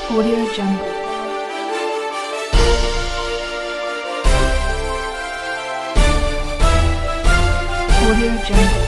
Audio Jungle. Audio Jungle.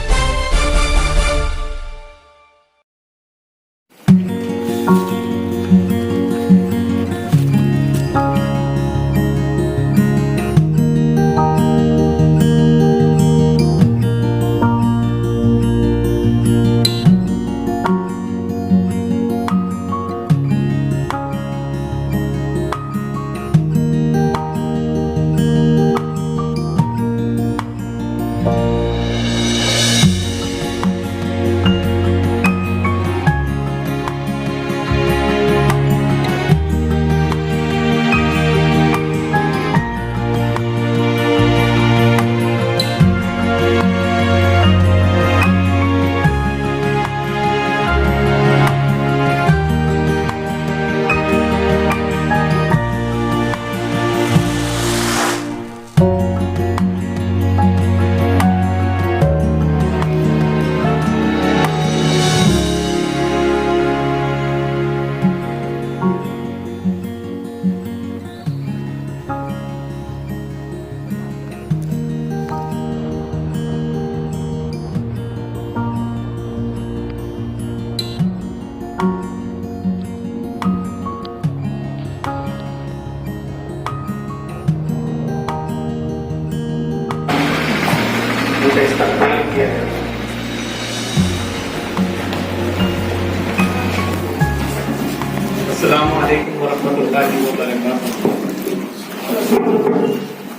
अस्सलामुअलैकुम वरहमतुल्लाहि वबरकातुहू।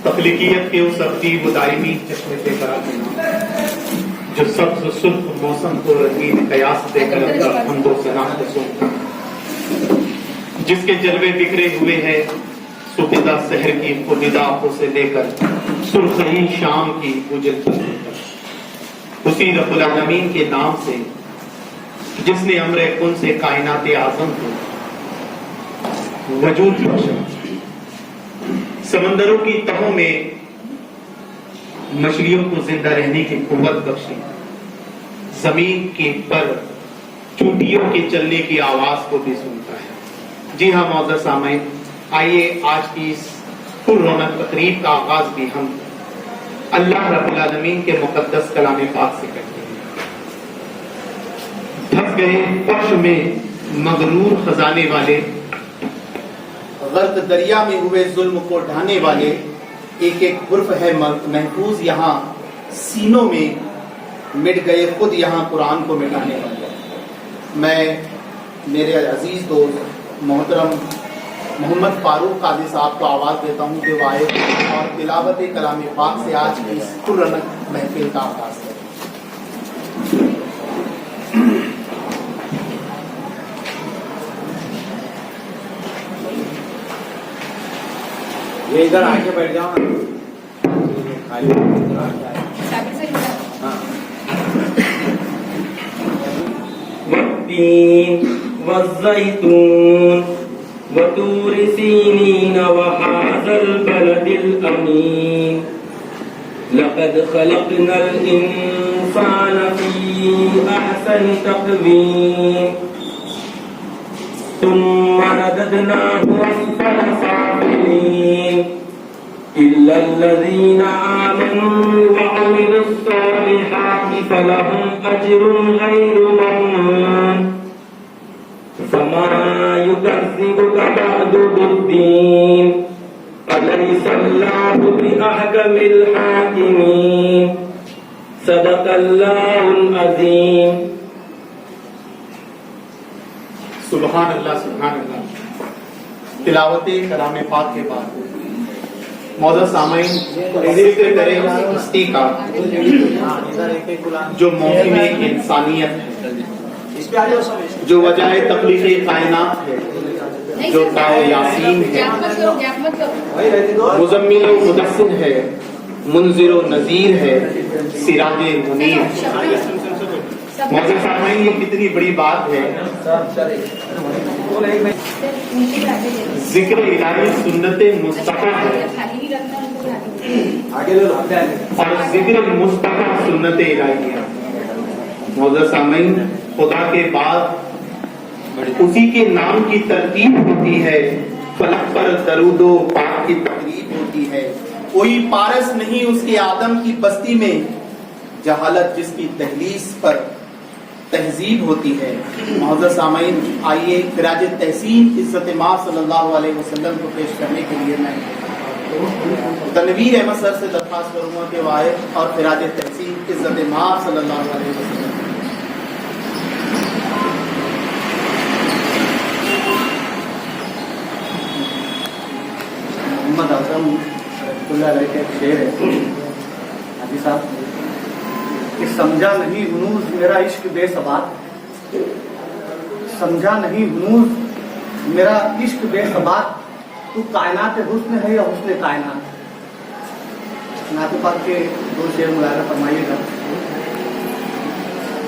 तख्लीकियत के उस अब्दी व दायमी चश्मे से कराते जो सब्ज़ सुर्ख मौसम को रंगीन कयास देकर हमदो सलाम रसूलता, जिसके जलवे बिखरे हुए हैं सुबेदा शहर की खुदिदा आंखों से लेकर सुर्खी शाम की उजल तक, उसी रब्बुल आलमीन के नाम से जिसने अमरे कुन से कायनात आज़म को वजूद बख्शा, समंदरों की तहों में मछलियों को जिंदा रहने की कुव्वत बख्शी, जमीन के पर चूंटियों के चलने की आवाज को भी सुनता है। जी हाँ मौजूद सामईन, आइए आज की इस पुररौनक तकरीब का आगाज भी हम अल्लाह रब्बुल आलमीन के मुकद्दस कलाम पाक से करते हैं। धस गए फर्श में मगरूर खजाने वाले, गर्क दरिया में हुए जुल्म को ढाने वाले, एक एक हुर्फ है महफूज यहाँ सीनों में, मिट गए खुद यहाँ कुरान को मिटाने वाले। मैं मेरे अजीज दोस्त मोहतरम मोहम्मद फारूक काजी साहब को आवाज़ देता हूँ कि वाहिद और तिलावत कलाम पाक से आज की इस पुररौनक महफिल का आगाज़ करें। ये इधर आके बैठ जाओ ना, खाली वत्तीन वज़्ज़ैतून वतूर सीनीन वहाज़ल बलदिल अमीन लक़द ख़लक़नल इंसान फ़ी अहसनि तक़वीम सुम्मा रददनाहु अस्फ़ल साफ़िलीन इल्लल्लज़ीना आमनू व अमिलुस्सालिहाति फ़लहुम अज्रुन ग़ैरु ममनून फमा युकज़्ज़िबुका बअदु बिद्दीन अलैहिस्सलाहु बिअहकमिल हाकिमीन सदक़ल्लाहुल अज़ीम। सुभान अल्लाह सुभान अल्लाह। तिलावत कलाम पाक के बाद मौजूद सामईन जिक्र करेगा हस्ती का जो मौसम इंसानियत है, जो वजह तख्लीक़ कायनात है, जो ताओ यासीन है, मुज़म्मिल व मुदस्सिर है, मुनज़िर व नज़ीर है, सिराज मुनीर। मौजूद सामईन ये कितनी बड़ी बात है। जिक्र इलाही सुन्नत मुस्तफ़ा है और जिक्र मुस्तफ़ा सुन्नत इलाही है। मौजूद सामईन, खुदा के बाद उसी के नाम की तरकीब होती है, फलक पर दरूदो पाक की तकरीब होती है। कोई पारस नहीं उसके आदम की बस्ती में, जहालत जिसकी दहलीज पर तहजीब होती है। मोअज़्ज़ज़ सामईन, आइए फिराज तहसीन इज़्ज़त माँ सल्लल्लाहु अलैहि वसल्लम को पेश करने के लिए मैं तनवीर अहमद सर से दरख्वास्त करूंगा कि वो आए और फिराज तहसीन इज़्ज़त माँ सल्लल्लाहु अलैहि वसल्लम। मोहम्मद आज़म रहमतुल्लाह अलैह का एक शेर है हाजी साहब कि समझा नहीं हुनूज मेरा इश्क बेसबात, समझा नहीं हुनूज मेरा इश्क बेसबात, तू कायनात हुस्न है या हुस्न कायनात। नात पाक के दो शेर मुलाजा फरमाइएगा।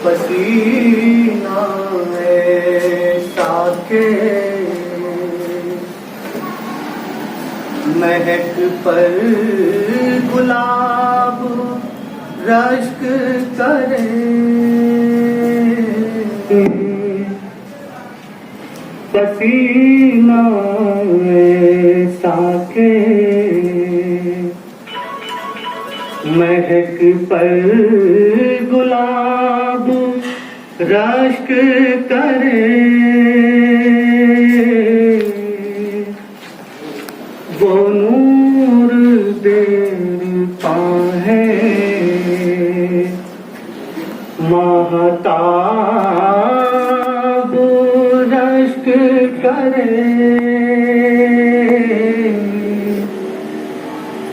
पसीना साके महक पर गुलाब रश्क करे, पसीना साके महक पर गुलाब रश्क करे, वो नूर देता है महताब रश्क करे,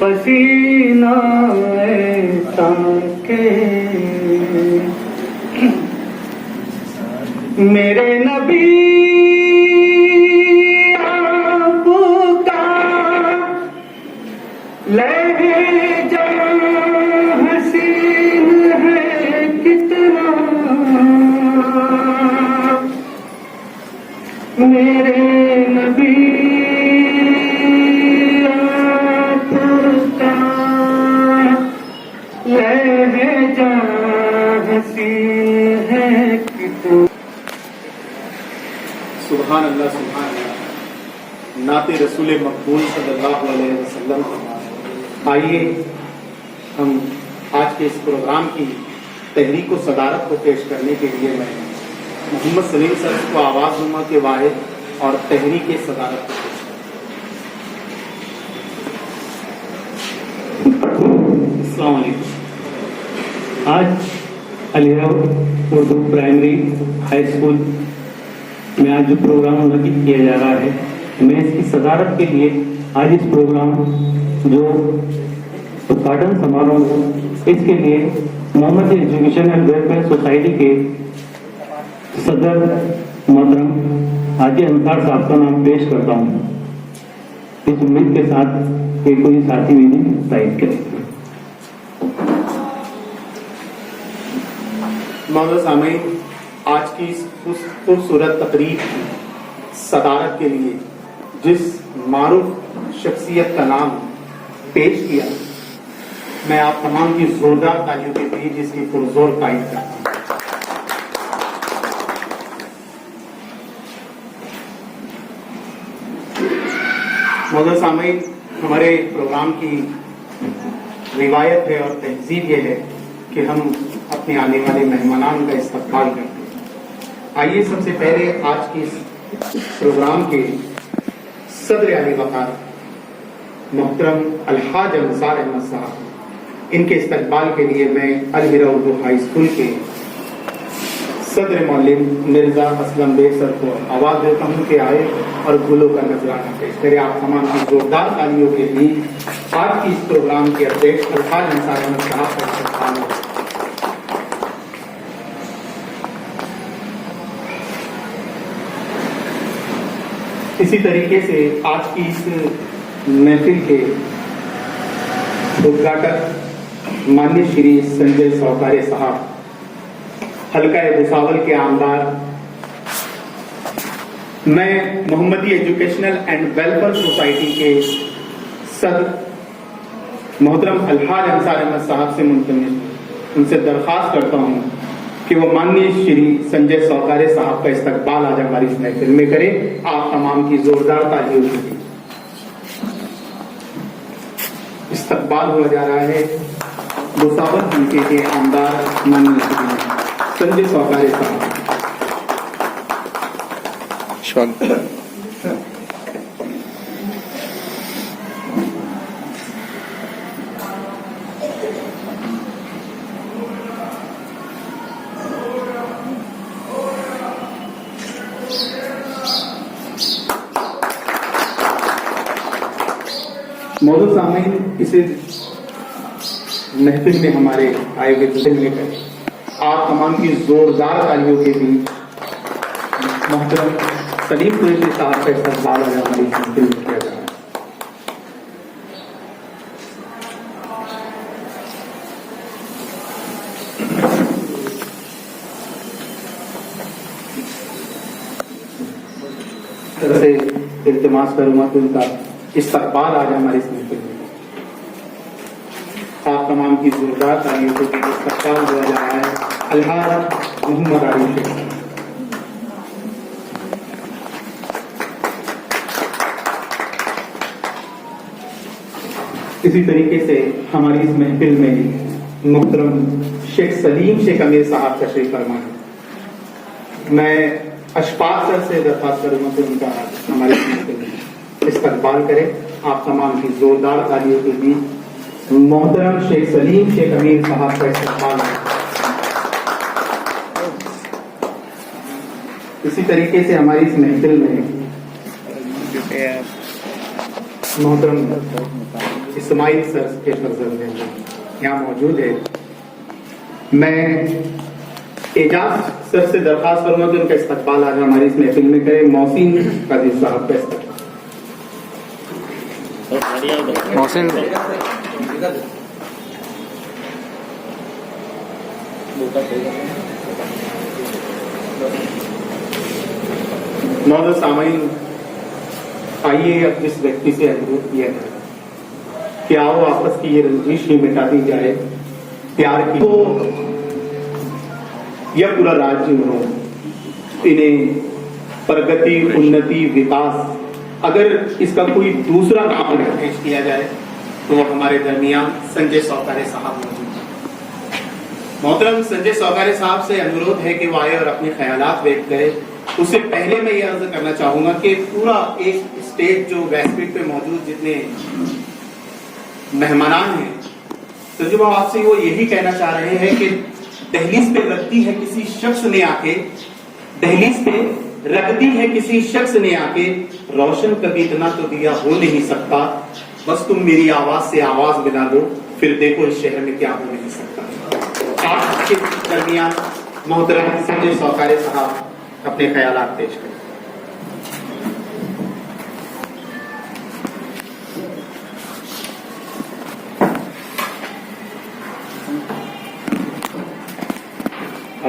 पसीना ऐसा के मेरे नबी लहजा हसीन है कितना, मेरे नबी आपका लहजा हसीन है कितना। सुभान अल्लाह, सुभान अल्लाह। नाते रसूल मकबूल सल्लल्लाहु अलैहि वसल्लम। आइए हम आज के इस प्रोग्राम की तहरीक व सदारत को पेश करने के लिए मैं मोहम्मद सलीम सर को आवाज़ दूंगा के वाहिद और तहरीक सदारत को पेश करें। अस्सलाम वालेकुम। आज Aligarh Urdu primary high school में आज जो प्रोग्राम मुनक़िद किया जा रहा है, मैं इसकी सदारत के लिए आज इस प्रोग्राम जो उद्घाटन समारोह इसके लिए Mohammed education and welfare society के सदर मोहतरम हाजी अंसार साहब का नाम पेश करता हूँ, इस उम्मीद के साथ कि कोई साथी मेरी तारीफ करे। मोअज़्ज़ज़ सामईन, आज की इस खूबसूरत तकरीब सदारत के लिए जिस मारूफ शख्सियत का नाम पेश किया, मैं आप तमाम की जोरदार तालियों के बीच इसकी पुरजोर तारीफ करता हूं। मोअज़्ज़ज़ सामईन, हमारे प्रोग्राम की रिवायत है और तहजीब ये है कि हम अपने आने वाले मेहमानान का इस्तकबाल करते हैं। आइए सबसे पहले आज की इस प्रोग्राम के सदर अली वक़ार मोहतरम अलहाज अंसार अहमद साहब, इनके इस्तकबाल के लिए मैं अलहिरा उर्दू हाई स्कूल के सदर मौलिम मिर्जा असलम बेग सर को आवाज़ देता हूँ कि आए और गुलों का नजराना पेश करें। आप तमाम की जोरदार तालियों के बीच आज की इस प्रोग्राम के अध्यक्ष अलहाज अंसार अहमद साहब का इस्तकबाल है। इसी तरीके से आज की इस महफिल के उद्घाटक माननीय श्री संजय सौकारे साहब, हल्का भुसावल के आमदार, मैं मोहम्मदी एजुकेशनल एंड वेलफेयर सोसाइटी के सदर मोहतरम अलहाज अंसार अहमद साहब से मुंतमिल उनसे दरख्वास्त करता हूं कि वो माननीय श्री संजय सौकारे साहब का इस्तकबाल आज हमारी इस महफिल में करें। आप तमाम की जोरदार तालियों से इस्तकबाल हुआ जा रहा है मुसावर हल्के के आमदार माननीय श्री संजय सौकारे साहब। मौजूद सामीन इसे महफिल में हमारे आए हुए दुल्हन लेकर आप तमाम की जोरदार तालियों के बीच मोहतरम सलीम कुरैशी साहब का इस्तकबाल आज हमारी महफिल में किया जा रहा है। तरह से इल्तिमास करूंगा कि उनका इस्तकबाल आज हमारे इस महफिल में आप तमाम की जोरदार तालियों को इस्तकबाल दिया जा रहा है अलहाज मोहम्मद आरिफ शेख। इसी तरीके से हमारी इस महफिल में मुहतरम शेख सलीम शेख अमीर साहब तशरीफ फरमा है। मैं अशफाक सर से दरख्वास्त करूंगा कि उनका हमारे इस महफिल में इस्तकबाल करें। आप तमाम की जोरदार तालियों के बीच मोहतरम शेख सलीम शेख अमीर साहब का इस्तकबाल है। इसी तरीके से हमारी इस महफिल में मोहतरम इस्माइल सर के फर्जंद यहाँ मौजूद है। मैं एजाज सर से दरख्वास्त करूंगा कि उनका इस्तकबाल आज हमारी इस महफिल में करें। मोहसिन कादिर साहब का इस्तकबाल। मोहसिन मौजूद सामीन आइए अब जिस व्यक्ति से अनुरोध किया है कि आओ आपस की ये रंजिश ही मिटा दी जाए, प्यार की तो यह पूरा राज्य उन्होंने इन्हें प्रगति उन्नति विकास अगर इसका कोई दूसरा नाम पेश किया जाए तो वो हमारे दरमियान संजय सौकारे साहब मौजूद हैं। मोहतरम संजय सौकारे साहब से अनुरोध है कि वो आए और अपने ख्यालात व्यक्त करें। उससे पहले मैं ये अर्ज करना चाहूंगा कि पूरा एक स्टेज जो व्यासपीठ पे मौजूद जितने मेहमान हैं, संजय बाबू आपसे वो यही कहना चाह रहे हैं कि दहलीज पे रखती है किसी शख्स ने आके, दहलीज पे रखती है किसी शख्स ने आके, रोशन कभी इतना तो दिया हो नहीं सकता, बस तुम मेरी आवाज से आवाज मिला दो, फिर देखो इस शहर में क्या हो नहीं सकता। आज के दरमियान मोहतरम संजय सौकारे साहब अपने ख्यालात पेश करें।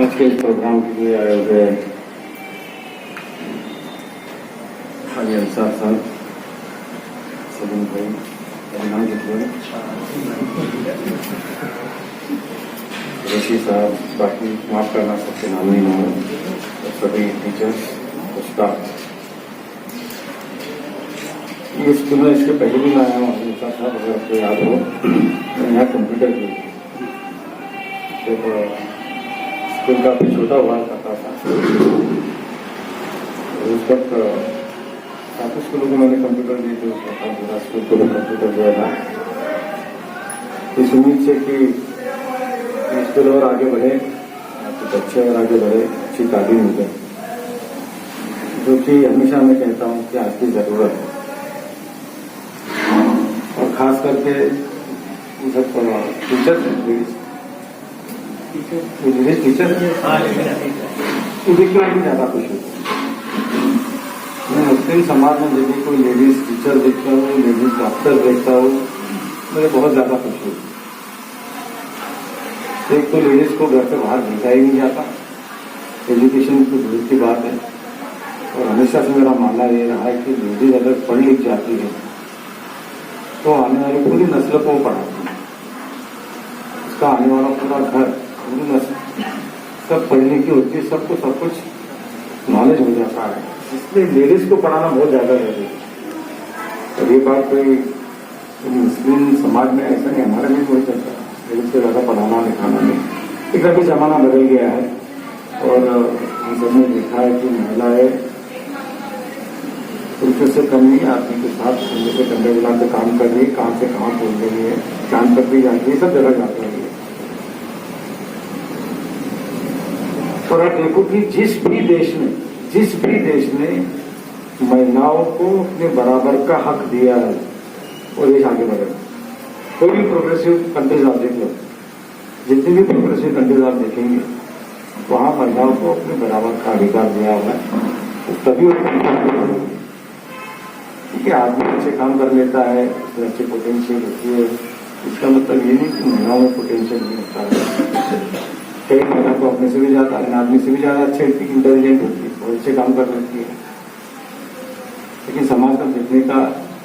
आज के प्रोग्राम के लिए आए हुए अली अंसार साहब, सलीम भाई, नाम ऋषि साहब, बाकी माफ करना सबके नाम नहीं मालूम, सभी टीचर्स स्टाफ। ये स्कूल में इसके पहले भी मैं आया हूँ अंसार साहब, अगर आपको याद हो। यहाँ कंप्यूटर की स्कूल काफी छोटा हुआ करता था, उस वक्त काफी स्कूलों को मैंने कंप्यूटर दिए थे। उस वक्त पूरा स्कूल को कंप्यूटर दिया था, इस उम्मीद से कि स्कूल और आगे बढ़े, कुछ अच्छे और आगे बढ़े, अच्छी तालीम मिले, जो कि हमेशा मैं कहता हूँ कि आज की जरूरत है। और खास करके जब टीचर देखना भी ज्यादा खुश होती है। मैं मुस्लिम समाज में जब भी कोई लेडीज टीचर देखता हूँ, लेडीज डॉक्टर देखता हूँ, मुझे बहुत ज्यादा खुशी होती है। एक तो लेडीज को घर से बाहर भेजा ही नहीं जाता, एजुकेशन की दूर की बात है। और हमेशा से मेरा मानना ये रहा है कि लेडीज अगर पढ़ लिख जाती है तो आने वाली पूरी नस्ल को पढ़ाती है, उसका आने वाला पूरा घर पूरी नस्ल सब पढ़ने की होती है, सबको सब कुछ नॉलेज हो जाता है, इसलिए लेडीज को पढ़ाना बहुत ज्यादा जरूरी है। और ये बात कोई मुस्लिम समाज में ऐसा नहीं, हमारे में कोई चलता है, लेडीज को ज्यादा पढ़ाना लिखाना नहीं। एक अभी जमाना बदल गया है और हम सबने देखा है कि महिलाएं पुरुषों से कम नहीं, आदमी के साथ कंधे से कंधे मिलाकर काम कर रही है, कहां से कहां पहुंच रही है, काम कर भी जाती है, सब जगह जाती है। और आप देखो कि जिस भी देश में महिलाओं को अपने बराबर का हक दिया है वो देश आगे बढ़ेगा। कोई भी प्रोग्रेसिव कंट्रीज आप देख लो, जितनी भी प्रोग्रेसिव कंट्रीज आप देखेंगे वहां महिलाओं को अपने बराबर का अधिकार दिया हुआ है, तो तभी क्योंकि आदमी अच्छे काम कर लेता है, उसमें अच्छी पोटेंशियल होती है, इसका मतलब ये नहीं कि महिलाओं में पोटेंशियल नहीं होता है। कई महिला तो अपने से भी ज्यादा, आदमी से भी ज्यादा अच्छे इंटेलिजेंट होती है, बहुत अच्छे काम कर लेती है, लेकिन समाज का देखने का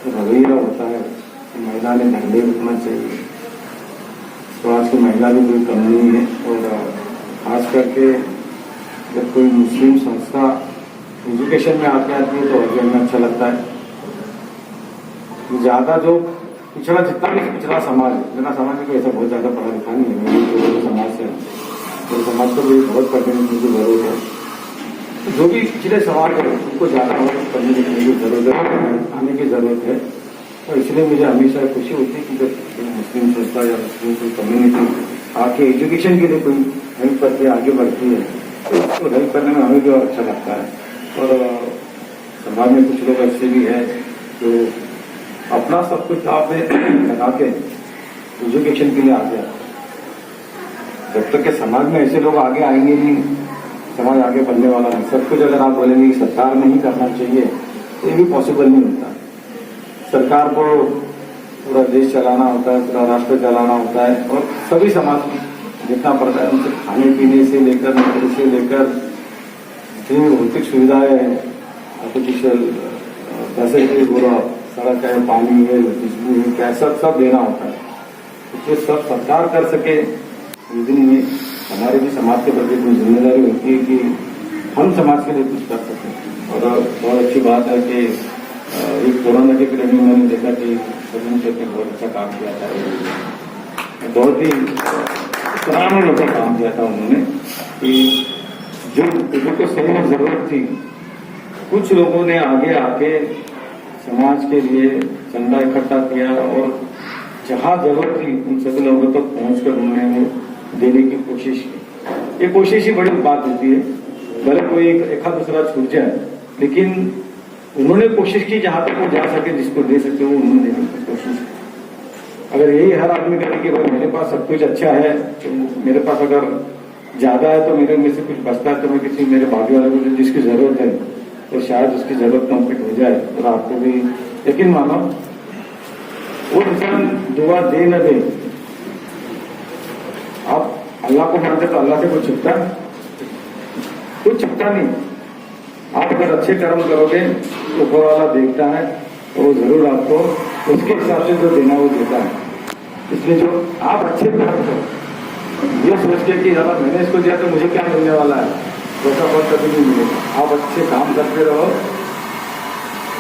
रवैया होता है कि महिला ने धंधे उठना चाहिए। तो आज की महिला भी कोई कम नहीं है। और खास करके जब कोई मुस्लिम संस्था एजुकेशन में आती है तो अध्ययन में अच्छा लगता है। ज्यादा जो पिछड़ा, जितना भी पिछड़ा समाज है, मेरा समाज में कोई ऐसा बहुत ज्यादा पढ़ा लिखा नहीं है, मेरे समाज से, तो समाज को भी बहुत पढ़ने लिखने की जरूरत है। जो भी पिछले समाज है उनको ज्यादा पढ़ने लिखने की जरूरत है, आने की जरूरत है। और इसलिए मुझे हमेशा खुशी होती है कि जब मुस्लिम संस्था या मुस्लिम कोई कम्युनिटी आके एजुकेशन के लिए कोई हेल्प करके आगे बढ़ती है तो उसको हेल्प करने में हमें भी और अच्छा लगता है। और समाज में कुछ लोग ऐसे भी हैं जो अपना सब कुछ आप में लगा के एजुकेशन के लिए आगे आते हैं। जब तक के समाज में ऐसे लोग आगे आएंगे नहीं, समाज आगे बढ़ने वाला नहीं। सब कुछ अगर आप बोलेंगे कि सरकार ने ही करना चाहिए तो ये भी पॉसिबल नहीं होता। सरकार को पूरा देश चलाना होता है, पूरा राष्ट्र चलाना होता है, और सभी समाज में जितना पड़ता है उनसे खाने पीने से लेकर नौकरी से लेकर जितनी भौतिक सुविधाएं हैं, आर्टिफिशियल फैसिलिटी, पूरा सड़क है, पानी है, बिजली है, क्या सब देना होता है। तो ये सब सरकार कर सके, में हमारे भी समाज के प्रति कुछ जिम्मेदारी होती है कि हम समाज के लिए कुछ कर सकें। और बहुत अच्छी बात है कि एक कोरोना के पीरियड में मैंने देखा कि सभी क्षेत्र में बहुत अच्छा काम किया था, बहुत ही सराहनीय होकर काम किया था उन्होंने कि जो लोगों को सही में जरूरत थी, कुछ लोगों ने आगे आके समाज के लिए चंदा इकट्ठा किया और जहां जरूरत थी उन सभी लोगों तक पहुंचकर उन्होंने वो देने की कोशिश की। ये कोशिश ही बड़ी बात होती है, भले कोई एक दूसरा छूट जाए, लेकिन उन्होंने कोशिश की जहां तक वो जा सके, जिसको दे सकते वो उन्होंने देने की कोशिश की। अगर यही हर आदमी करे कि भाई मेरे पास सब कुछ अच्छा है, तो मेरे पास अगर ज्यादा है तो मेरे में से कुछ बचता है तो मैं किसी मेरे भाभी वाले को जिसकी जरूरत है तो शायद उसकी जरूरत कंप्लीट हो जाए। और आपको भी यकीन मानो वो इंसान दुआ दे न दे, आप अल्लाह को मानते तो अल्लाह से कुछ छुपता है, कुछ छुपता नहीं। आप अगर अच्छे कर्म करोगे तो ऊपर वाला देखता है तो वो जरूर आपको उसके हिसाब से जो देना वो देता है। इसलिए जो आप अच्छे कर्म करो, ये सोच के कि अगर मैंने इसको दिया तो मुझे क्या मिलने वाला है, वैसा बहुत कभी नहीं मिलेगा। आप अच्छे काम करते रहो,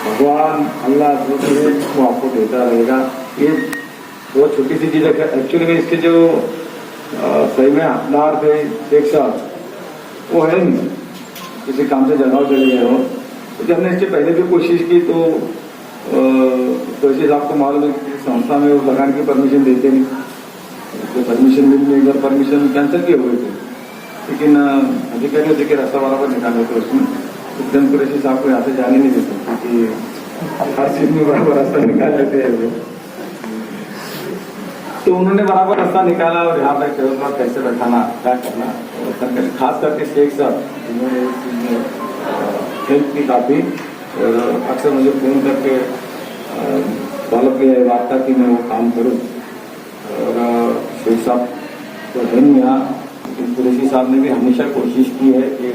भगवान अल्लाह जो है वो आपको देता रहेगा। ये बहुत छोटी सी चीज है। एक्चुअली में इसके जो सही में हकदार थे शेख साहब, वो है नहीं, किसी काम से जगाव चले गए हो। तो जब हमने इससे पहले भी कोशिश की तो इसी आपको मालूम है कि संस्था में वो लगाने की परमिशन देते नहीं, तो परमिशन मिलने अगर परमिशन कैंसिल किए हुए थे, लेकिन अधिकारी होते कि रास्ता बराबर निकाले थे उसमें। एकदम कुरैशी साहब को यहाँ से जाने नहीं देते क्योंकि हर चीज में बराबर रास्ता निकाल लेते हैं। तो उन्होंने बराबर रास्ता निकाला और यहाँ पे कैसे बैठाना, क्या करना, खास करके शेख साहब जिन्होंने हेल्प की काफी, और अक्सर मुझे फोन करके बालक की वार्ता की मैं वो काम करूँ। और शेख साहब तो है नहीं यहाँ, लेकिन कुरैशी साहब ने भी हमेशा कोशिश की है कि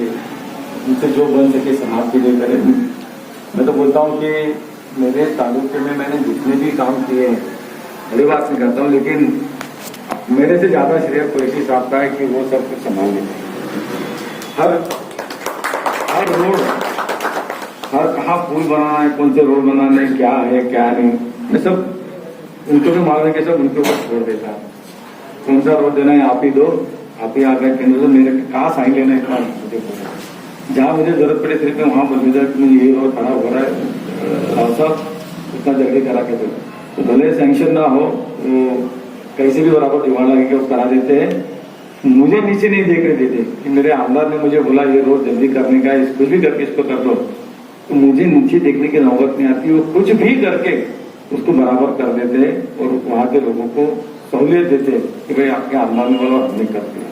उनसे जो बन सके समाज के लिए करें। मैं तो बोलता हूँ कि मेरे तालुके में मैंने जितने भी काम किए हैं, बड़ी बात नहीं करता हूँ, लेकिन मेरे से ज्यादा श्रेय कुरैशी साहब का है कि वो सब कुछ संभाल लेते हैं। हर रोड, हर कहाँ पुल बनाना है, कौन से रोड बनाना है, क्या है क्या नहीं, ये सब उनको भी मालूम के सब उनके ऊपर छोड़ देता है। कौन सा रोड देना है आप ही दो, आप ही आगे केंद्र से मेरे कहाँ साइन लेना है इतना मुझे बोला। जहाँ मुझे जरूरत पड़े सिर्फ वहाँ बोल दिया कि ये रोड खराब हो रहा है, राव साहब इतना जल्दी करा के दो। तो भले सैंक्शन ना हो, वो कैसे भी बराबर जुगाड़ लगा के वो करा देते हैं। मुझे नीचे नहीं देखने देते कि मेरे आमदार ने मुझे बोला ये रोड जल्दी करने का है, कुछ भी करके इसको कर दो, तो मुझे नीचे देखने की नौबत नहीं आती। वो कुछ भी करके उसको बराबर कर देते और वहाँ के लोगों को सहूलियत देते कि भाई आपके आमदार ने बोला हमने कर दिया।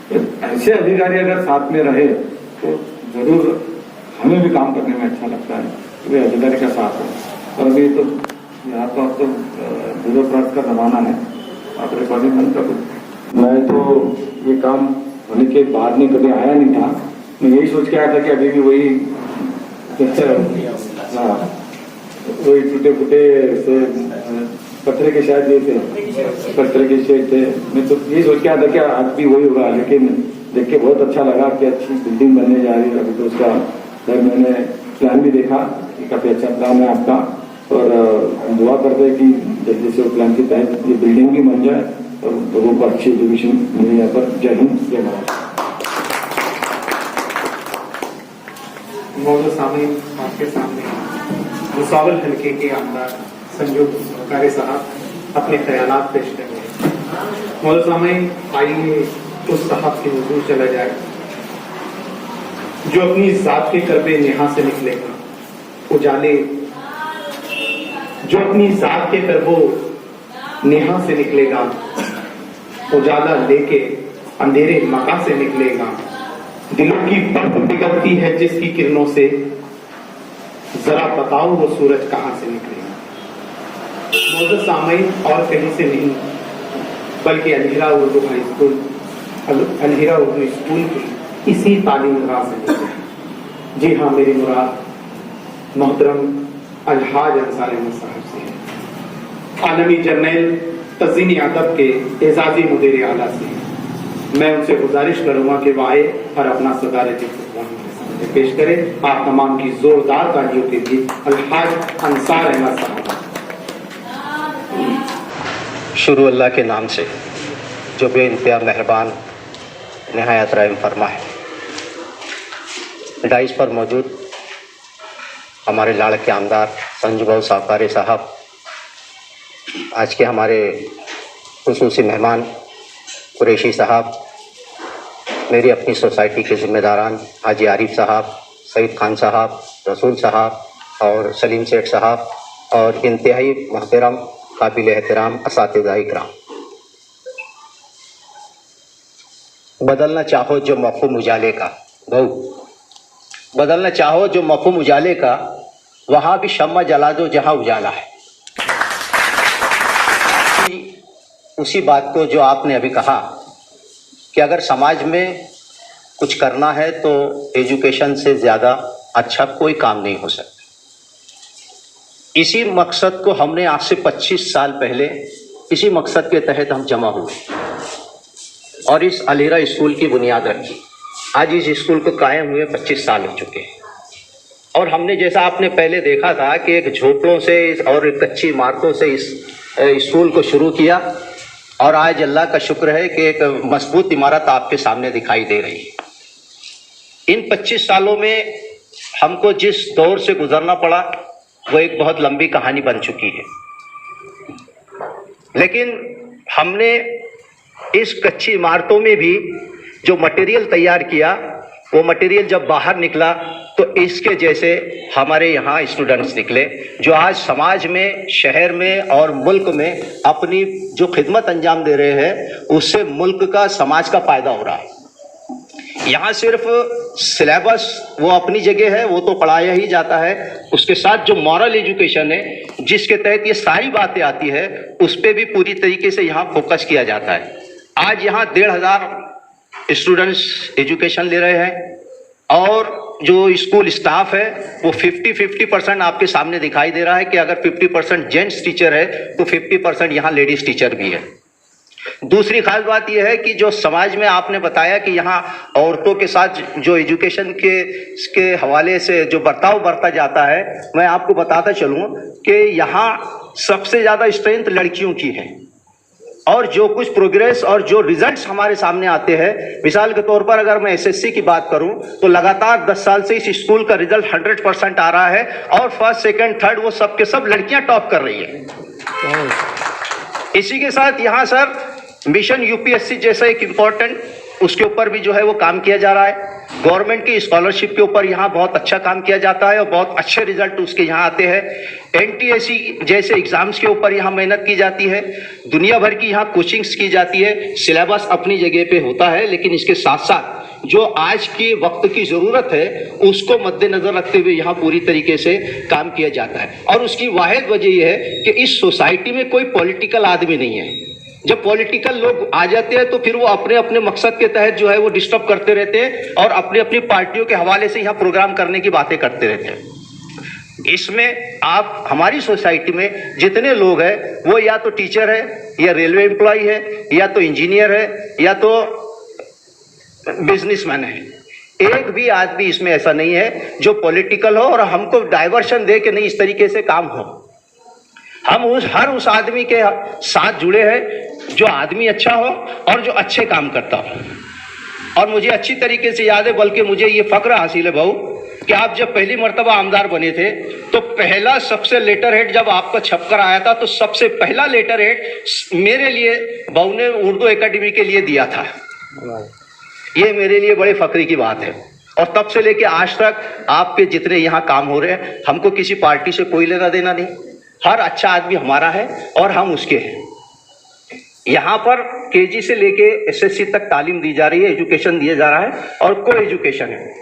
तो ऐसे अधिकारी अगर साथ में रहे तो जरूर हमें भी काम करने में अच्छा लगता है कि भाई अधिकारी का साथ हो। और अभी तो यहाँ तो अब तो ब्यूरोक्रेट का जमाना है, आप रिकॉर्डिंग बंद कर दो। मैं तो ये काम होने के बाद में कभी आया नहीं था, मैं यही सोच के आया था कि अभी भी वही वही टूटे फूटे से पत्थर के शायद ये थे, पत्थर के शेड थे। मैं तो यही सोच के आया था कि आज भी वही होगा, लेकिन देख के बहुत अच्छा लगा कि अच्छी बिल्डिंग बनने जा रही है। अभी तो उसका मैंने प्लान भी देखा कि काफी अच्छा प्लान है आपका, और दुआ करते हैं कि जल्दी से प्लान के तहत ये बिल्डिंग भी बन जाए और लोगों को अच्छी एजुकेशन मिले यहाँ पर। जय हिंद, जय महाराष्ट्र। मौजूद सामने आपके सामने भुसावल हल्के के आमदार संजू सरकारे साहब अपने ख्यालात पेश करेंगे। मौजूद सामने आइए उस साहब की हुजूर चला जाए जो अपनी जात के करबे नेहा से निकलेगा, उजाले जो अपनी जात के करबो नेहा से निकलेगा, उजाला लेके अंधेरे मका से निकलेगा। दिलों की बर्फ पिघलती है जिसकी किरणों से, जरा बताओ वो सूरज कहां से निकलेगा। मौजूद सामईन और कहीं से नहीं बल्कि Alhira Urdu high school, Alhira Urdu school की इसी तालीम गाह से निकले। जी हाँ, मेरी मुराद मोहतरम अलहाज अंसार अहमद साहब से है, आलमी जर्नल तज़ीनी अदब के एजाजी मुदीर आला से। मैं उनसे गुजारिश करूंगा कि वो आए और अपना सदारती पेश करें। आप तमाम की जोरदार तालियों के लिए अलहाज अंसार अहमद साहब। शुरू अल्लाह के नाम से जो बेइंतहा मेहरबान नहायत रहम फरमा है। डाइस पर मौजूद हमारे लाड़ के आमदार संजू भाऊ सावकारे साहब, आज के हमारे खुसूसी मेहमान कुरैशी साहब, मेरी अपनी सोसाइटी के ज़िम्मेदारान हाजी आरिफ साहब, सईद खान साहब, रसूल साहब और सलीम सेठ साहब, और इंतहाई मोहतरम काबिल एहतराम असातिज़ा इकराम। बदलना चाहो जो मफ़हूम उजाले का, बहु बदलना चाहो जो मफ़हूम उजाले का, वहाँ भी शम्मा जला दो जहाँ उजाला है। उसी बात को जो आपने अभी कहा कि अगर समाज में कुछ करना है तो एजुकेशन से ज़्यादा अच्छा कोई काम नहीं हो सकता। इसी मकसद को हमने आज से 25 साल पहले इसी मकसद के तहत हम जमा हुए और इस अलहिरा स्कूल की बुनियाद रखी। आज इस स्कूल को कायम हुए 25 साल हो चुके हैं और हमने, जैसा आपने पहले देखा था, कि एक झोपड़ों से और एक कच्ची इमारतों से इस स्कूल को शुरू किया और आज अल्लाह का शुक्र है कि एक मजबूत इमारत आपके सामने दिखाई दे रही है। इन 25 सालों में हमको जिस दौर से गुजरना पड़ा वो एक बहुत लंबी कहानी बन चुकी है, लेकिन हमने इस कच्ची इमारतों में भी जो मटेरियल तैयार किया, वो मटेरियल जब बाहर निकला तो इसके जैसे हमारे यहाँ स्टूडेंट्स निकले जो आज समाज में, शहर में और मुल्क में अपनी जो खिदमत अंजाम दे रहे हैं, उससे मुल्क का, समाज का फायदा हो रहा है। यहाँ सिर्फ सिलेबस वो अपनी जगह है, वो तो पढ़ाया ही जाता है, उसके साथ जो मॉरल एजुकेशन है जिसके तहत ये सारी बातें आती है, उस पर भी पूरी तरीके से यहाँ फोकस किया जाता है। आज यहाँ 1,500 स्टूडेंट्स एजुकेशन ले रहे हैं और जो स्कूल स्टाफ है वो 50% आपके सामने दिखाई दे रहा है कि अगर 50% जेंट्स टीचर है तो 50% यहाँ लेडीज टीचर भी है। दूसरी खास बात यह है कि जो समाज में आपने बताया कि यहाँ औरतों के साथ जो एजुकेशन के हवाले से जो बर्ताव बरता जाता है, मैं आपको बताता चलूँ कि यहाँ सबसे ज़्यादा स्ट्रेंथ लड़कियों की है और जो कुछ प्रोग्रेस और जो रिजल्ट्स हमारे सामने आते हैं, मिसाल के तौर पर अगर मैं एसएससी की बात करूं तो लगातार 10 साल से इस स्कूल का रिजल्ट 100% आ रहा है और फर्स्ट सेकंड थर्ड वो सब के सब लड़कियां टॉप कर रही है। इसी के साथ यहाँ सर मिशन यूपीएससी जैसा एक इम्पोर्टेंट उसके ऊपर भी जो है वो काम किया जा रहा है। गवर्नमेंट की स्कॉलरशिप के ऊपर यहाँ बहुत अच्छा काम किया जाता है और बहुत अच्छे रिजल्ट उसके यहाँ आते हैं। एनटीएसी जैसे एग्जाम्स के ऊपर यहाँ मेहनत की जाती है। दुनिया भर की यहाँ कोचिंग्स की जाती है। सिलेबस अपनी जगह पे होता है, लेकिन इसके साथ साथ जो आज के वक्त की ज़रूरत है उसको मद्देनज़र रखते हुए यहाँ पूरी तरीके से काम किया जाता है। और उसकी वाहिद वजह यह है कि इस सोसाइटी में कोई पॉलिटिकल आदमी नहीं है। जब पॉलिटिकल लोग आ जाते हैं तो फिर वो अपने अपने मकसद के तहत जो है वो डिस्टर्ब करते रहते हैं और अपनी अपनी पार्टियों के हवाले से यहाँ प्रोग्राम करने की बातें करते रहते हैं। इसमें आप हमारी सोसाइटी में जितने लोग हैं वो या तो टीचर है या रेलवे एम्प्लॉय है या तो इंजीनियर है या तो बिजनेसमैन है। एक भी आदमी इसमें ऐसा नहीं है जो पॉलिटिकल हो और हमको डाइवर्शन दे के नहीं इस तरीके से काम हो। हम हर उस आदमी के साथ जुड़े हैं जो आदमी अच्छा हो और जो अच्छे काम करता हो। और मुझे अच्छी तरीके से याद है, बल्कि मुझे ये फक्र हासिल है भाऊ कि आप जब पहली मर्तबा आमदार बने थे तो पहला सबसे लेटर हेड जब आपका छपकर आया था तो सबसे पहला लेटर हेड मेरे लिए भाऊ ने उर्दू एकेडमी के लिए दिया था। ये मेरे लिए बड़े फक्र की बात है। और तब से लेके आज तक आपके जितने यहाँ काम हो रहे हैं, हमको किसी पार्टी से कोई लेना देना नहीं। हर अच्छा आदमी हमारा है और हम उसके हैं। यहाँ पर केजी से लेके एसएससी तक तालीम दी जा रही है, एजुकेशन दिया जा रहा है और को एजुकेशन है।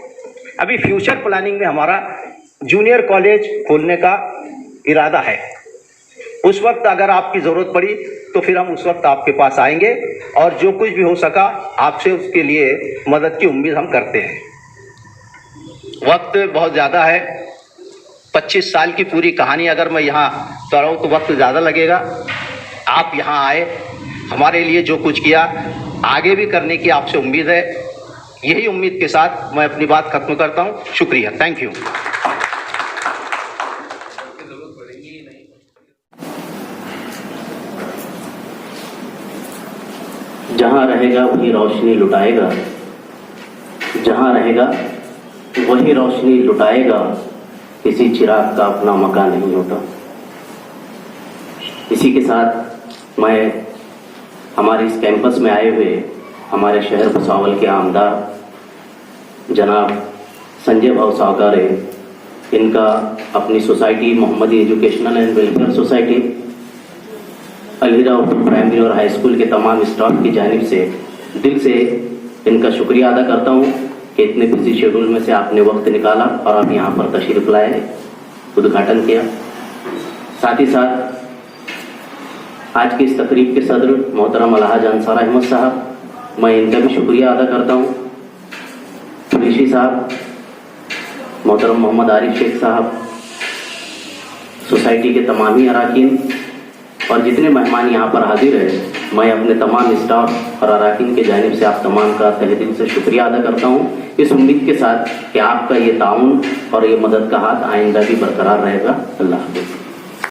अभी फ्यूचर प्लानिंग में हमारा जूनियर कॉलेज खोलने का इरादा है। उस वक्त अगर आपकी ज़रूरत पड़ी तो फिर हम उस वक्त आपके पास आएंगे और जो कुछ भी हो सका आपसे उसके लिए मदद की उम्मीद हम करते हैं। वक्त बहुत ज़्यादा है, 25 साल की पूरी कहानी अगर मैं यहाँ कराऊँ तो वक्त ज़्यादा लगेगा। आप यहाँ आए, हमारे लिए जो कुछ किया आगे भी करने की आपसे उम्मीद है। यही उम्मीद के साथ मैं अपनी बात खत्म करता हूँ। शुक्रिया, थैंक यू। जहाँ रहेगा वही रोशनी लुटाएगा, जहाँ रहेगा वही रोशनी लुटाएगा, किसी चिराग का अपना मकान नहीं होता। इसी के साथ मैं हमारे इस कैंपस में आए हुए हमारे शहर भुसावल के आमदार जनाब संजय भाव सावकारे, इनका अपनी society Mohammadi educational and welfare society, Alhira Urdu primary और हाई स्कूल के तमाम स्टाफ की जानिब से दिल से इनका शुक्रिया अदा करता हूँ कि इतने बिजी शेड्यूल में से आपने वक्त निकाला और आप यहाँ पर तशरीफ लाए, उद्घाटन किया। साथ ही साथ आज की इस तकरीब के सदर मोहतरम अलहाज अंसार अहमद साहब, मैं इनका भी शुक्रिया अदा करता हूँ। कुरैशी साहब, मोहतरम मोहम्मद आरिफ शेख साहब, सोसाइटी के तमाम ही अराकीन और जितने मेहमान यहाँ पर हाजिर हैं, मैं अपने तमाम स्टाफ और अराकीन के जानिब से आप तमाम का तहे दिल से शुक्रिया अदा करता हूँ, इस उम्मीद के साथ कि आपका ये ताउन और ये मदद का हाथ आइंदा भी बरकरार रहेगा। अल्लाह हाफ़िज़।